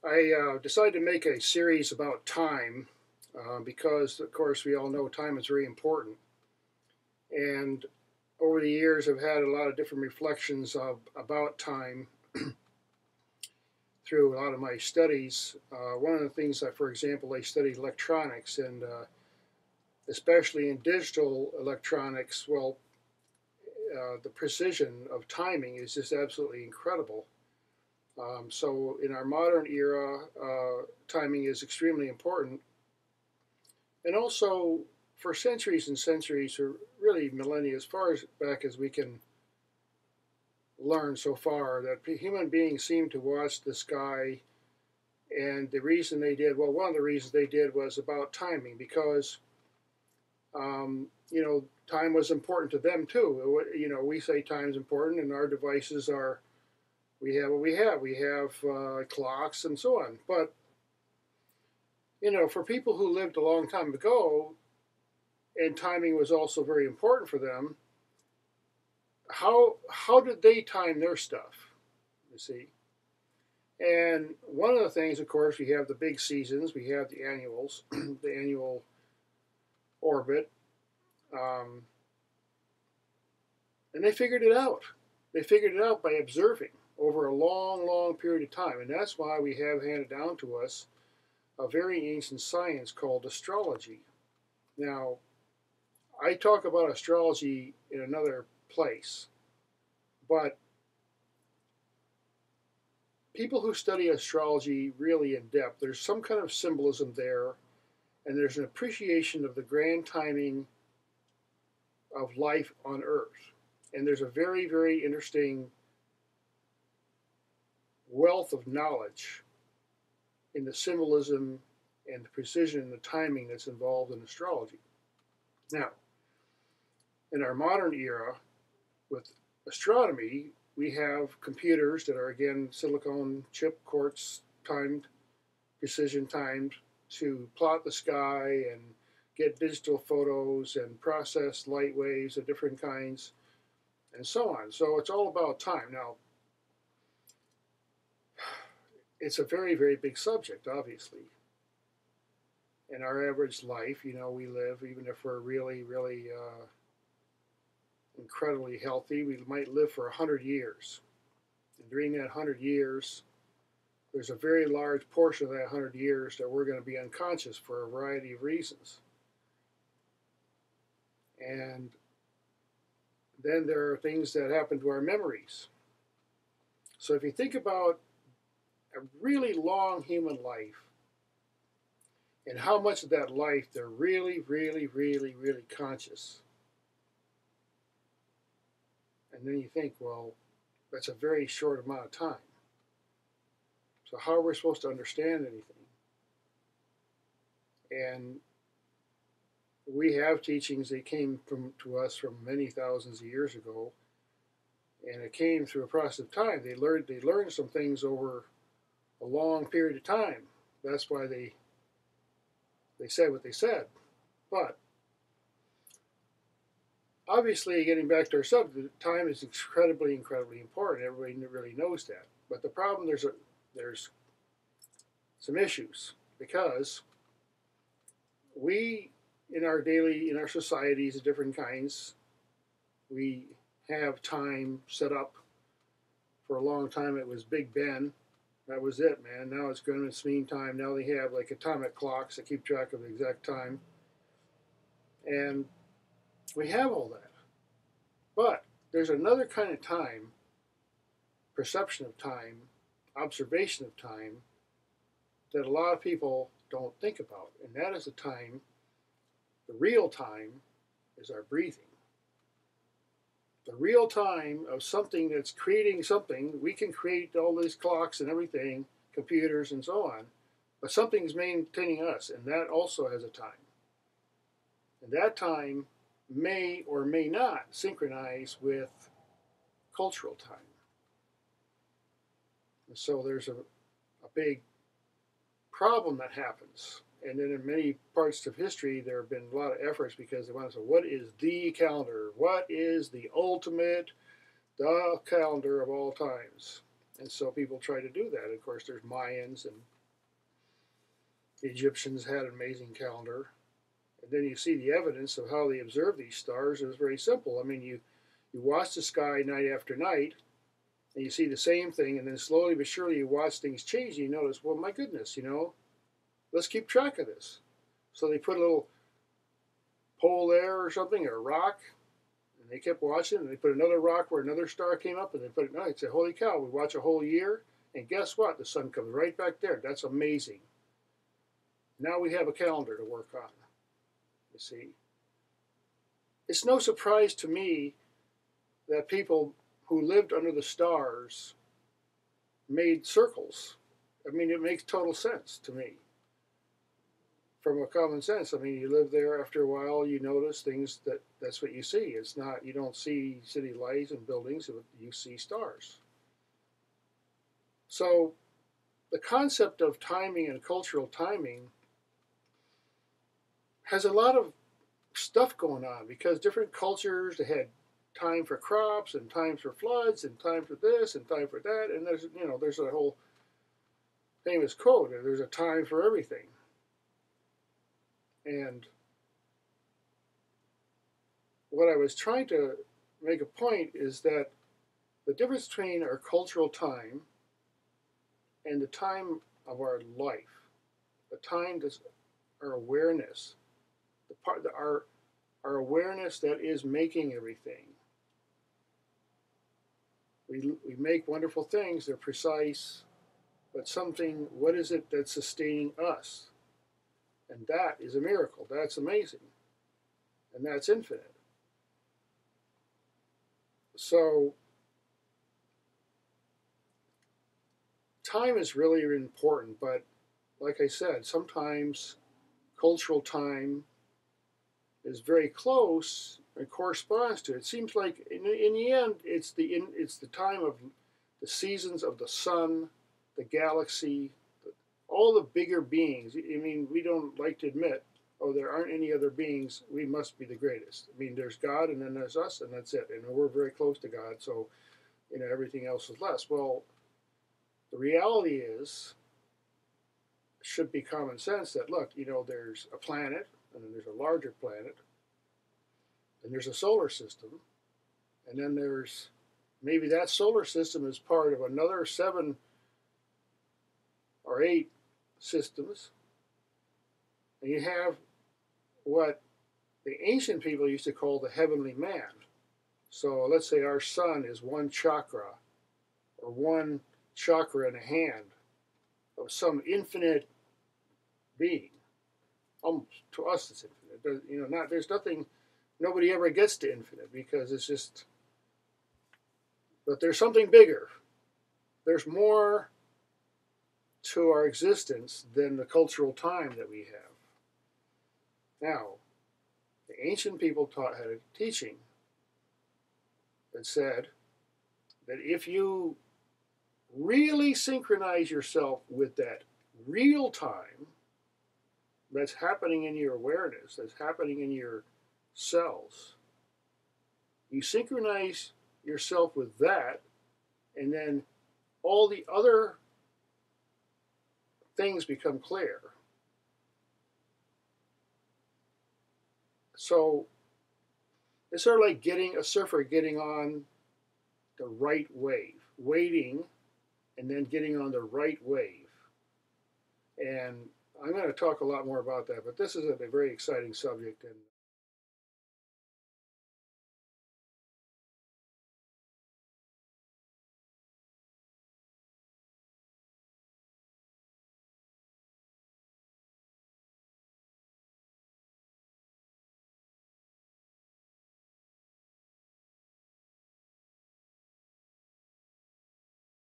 I decided to make a series about time because, of course, we all know time is very important. And over the years, I've had a lot of different reflections about time through a lot of my studies. One of the things that, for example, I studied electronics, and especially in digital electronics, well, the precision of timing is just absolutely incredible. So in our modern era, timing is extremely important. And also, for centuries and centuries, or really millennia, as far as back as we can learn so far, that human beings seem to watch the sky. And the reason they did, well, one of the reasons they did was about timing, because, time was important to them too. We say time's important, and our devices are, we have what we have. We have clocks and so on. But, for people who lived a long time ago, and timing was also very important for them, how did they time their stuff? You see, and one of the things, of course, we have the big seasons, we have the annuals, the annual orbit, um, and they figured it out. They figured it out by observing over a long, long period of time, and that's why we have handed down to us a very ancient science called astrology. Now, I talk about astrology in another place, but people who study astrology really in depth, there's some kind of symbolism there, and there's an appreciation of the grand timing of life on Earth. And there's a very, very interesting wealth of knowledge in the symbolism and the precision and the timing that's involved in astrology. Now, in our modern era, with astronomy, we have computers that are, again, silicon chip quartz timed, precision timed, to plot the sky and get digital photos and process light waves of different kinds and so on. So it's all about time. Now, it's a very, very big subject, obviously. In our average life, we live, even if we're really, really incredibly healthy, we might live for 100 years. And during that 100 years, there's a very large portion of that 100 years that we're going to be unconscious for a variety of reasons. And then there are things that happen to our memories. So if you think about a really long human life and how much of that life they're really, really, really, really conscious, and then you think, well, that's a very short amount of time. So how are we supposed to understand anything? And we have teachings that came to us from many thousands of years ago, and it came through a process of time. They learned some things over a long period of time. That's why they said what they said. But obviously, getting back to our subject, time is incredibly, incredibly important. Everybody really knows that. But the problem, there's some issues, because we, in our societies of different kinds, we have time set up. For a long time, it was Big Ben. That was it, man. Now it's Greenwich Mean Time. Now they have like atomic clocks that keep track of the exact time. And we have all that. But there's another kind of time, perception of time, observation of time, that a lot of people don't think about. And that is the time, the real time, is our breathing. The real time of something that's creating something. We can create all these clocks and everything, computers and so on, but something's maintaining us, and that also has a time. And that time may or may not synchronize with cultural time. And so there's a big problem that happens. And then in many parts of history, there have been a lot of efforts because they want to say, what is the calendar? What is the ultimate, the calendar of all times? And so people try to do that. Of course, there's Mayans, and the Egyptians had an amazing calendar. And then you see the evidence of how they observe these stars is very simple. I mean, you watch the sky night after night, and you see the same thing, and then slowly but surely you watch things change, and you notice, well, my goodness, let's keep track of this. So they put a little pole there or something, or a rock, and they kept watching, and they put another rock where another star came up, and they put it, no, it's a holy cow, we watch a whole year, and guess what? The sun comes right back there. That's amazing. Now we have a calendar to work on, you see. It's no surprise to me that people who lived under the stars made circles. I mean, it makes total sense to me. From a common sense, I mean, you live there, after a while, you notice things that's what you see. It's not, you don't see city lights and buildings, you see stars. So the concept of timing and cultural timing has a lot of stuff going on, because different cultures, they had time for crops and time for floods and time for this and time for that, and there's a whole famous quote, there's a time for everything. And what I was trying to make a point is that the difference between our cultural time and the time of our life, the time that's our awareness, our awareness that is making everything. We make wonderful things, they're precise, but what is it that's sustaining us? And that is a miracle. That's amazing. And that's infinite. So time is really important, but like I said, sometimes cultural time is very close and corresponds to it. It seems like in the end, it's the time of the seasons of the sun, the galaxy, all the bigger beings. I mean, we don't like to admit, oh, there aren't any other beings, we must be the greatest. I mean, there's God, and then there's us, and that's it. And we're very close to God, so everything else is less. Well, the reality is, should be common sense, that look, there's a planet, and then there's a larger planet, and there's a solar system, and then there's maybe that solar system is part of another 7 or 8 systems, and you have what the ancient people used to call the heavenly man. So let's say our sun is one chakra, or one chakra in a hand of some infinite being. To us, it's infinite. There's nothing. Nobody ever gets to infinite, because it's just. But there's something bigger. There's more to our existence than the cultural time that we have. Now, the ancient people had a teaching that said that if you really synchronize yourself with that real time that's happening in your awareness, that's happening in your cells, you synchronize yourself with that, and then all the other things become clear. So it's sort of like a surfer getting on the right wave, waiting, and then getting on the right wave. And I'm going to talk a lot more about that, but this is a very exciting subject, and